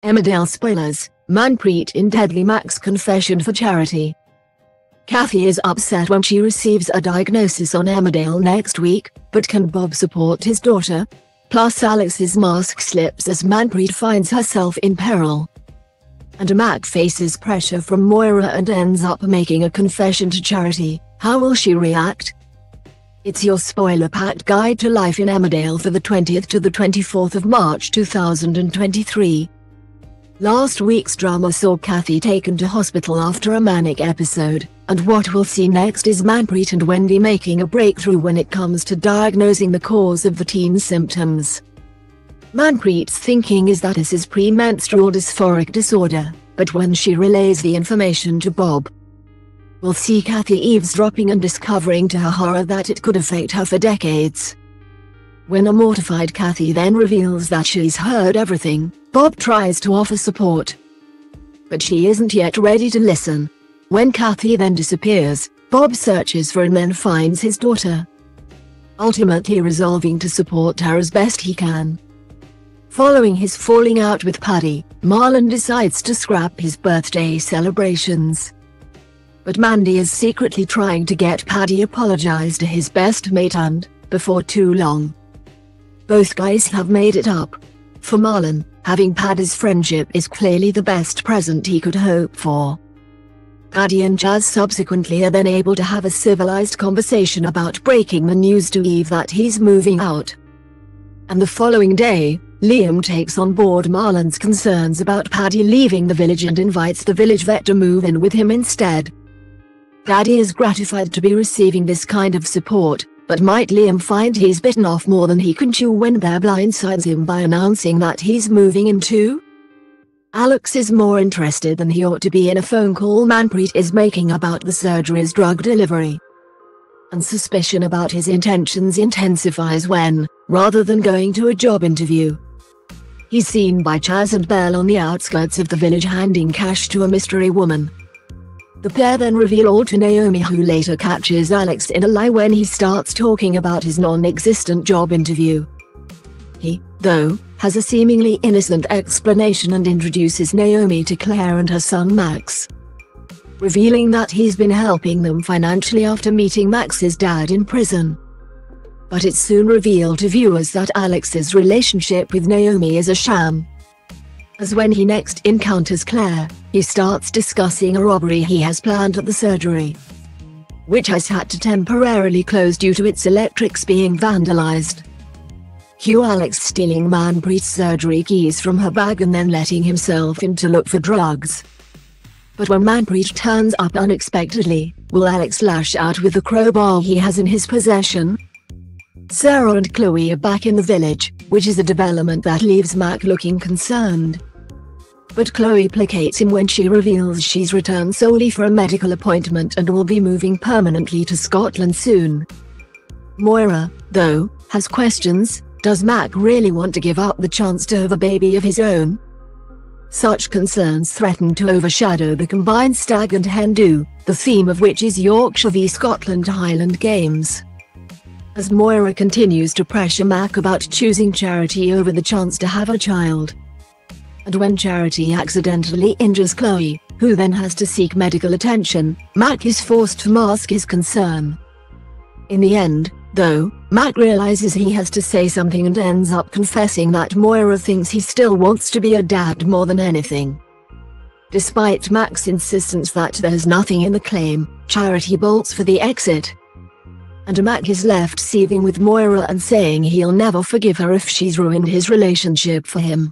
Emmerdale spoilers, Manpreet in deadly Mack's confession for charity. Cathy is upset when she receives a diagnosis on Emmerdale next week, but can Bob support his daughter? Plus Alex's mask slips as Manpreet finds herself in peril. And Mack faces pressure from Moira and ends up making a confession to charity. How will she react? It's your spoiler-packed guide to life in Emmerdale for the 20th to the 24th of March 2023. Last week's drama saw Cathy taken to hospital after a manic episode, and what we'll see next is Manpreet and Wendy making a breakthrough when it comes to diagnosing the cause of the teen's symptoms. Manpreet's thinking is that this is premenstrual dysphoric disorder, but when she relays the information to Bob, we'll see Cathy eavesdropping and discovering to her horror that it could affect her for decades. When a mortified Cathy then reveals that she's heard everything, Bob tries to offer support. But she isn't yet ready to listen. When Cathy then disappears, Bob searches for and then finds his daughter, ultimately resolving to support her as best he can. Following his falling out with Paddy, Marlon decides to scrap his birthday celebrations. But Mandy is secretly trying to get Paddy apologize to his best mate and, before too long, both guys have made it up. For Marlon, having Paddy's friendship is clearly the best present he could hope for. Paddy and Jazz subsequently are then able to have a civilized conversation about breaking the news to Eve that he's moving out. And the following day, Liam takes on board Marlon's concerns about Paddy leaving the village and invites the village vet to move in with him instead. Paddy is gratified to be receiving this kind of support, but might Liam find he's bitten off more than he can chew when Bear blindsides him by announcing that he's moving in too? Alex is more interested than he ought to be in a phone call Manpreet is making about the surgery's drug delivery. And suspicion about his intentions intensifies when, rather than going to a job interview, he's seen by Chaz and Belle on the outskirts of the village handing cash to a mystery woman. The pair then reveal all to Naomi, who later catches Alex in a lie when he starts talking about his non-existent job interview. He, though, has a seemingly innocent explanation and introduces Naomi to Claire and her son Max, revealing that he's been helping them financially after meeting Max's dad in prison. But it's soon revealed to viewers that Alex's relationship with Naomi is a sham, as when he next encounters Claire, he starts discussing a robbery he has planned at the surgery, which has had to temporarily close due to its electrics being vandalized. Cue Alex stealing Manpreet's surgery keys from her bag and then letting himself in to look for drugs. But when Manpreet turns up unexpectedly, will Alex lash out with the crowbar he has in his possession? Sarah and Chloe are back in the village, which is a development that leaves Mack looking concerned. But Chloe placates him when she reveals she's returned solely for a medical appointment and will be moving permanently to Scotland soon. Moira, though, has questions. Does Mack really want to give up the chance to have a baby of his own? Such concerns threaten to overshadow the combined stag and hen do, the theme of which is Yorkshire v Scotland Highland Games. As Moira continues to pressure Mack about choosing Charity over the chance to have a child. And when Charity accidentally injures Chloe, who then has to seek medical attention, Mack is forced to mask his concern. In the end, though, Mack realizes he has to say something and ends up confessing that Moira thinks he still wants to be a dad more than anything. Despite Mack's insistence that there's nothing in the claim, Charity bolts for the exit. And Mack is left seething with Moira and saying he'll never forgive her if she's ruined his relationship for him.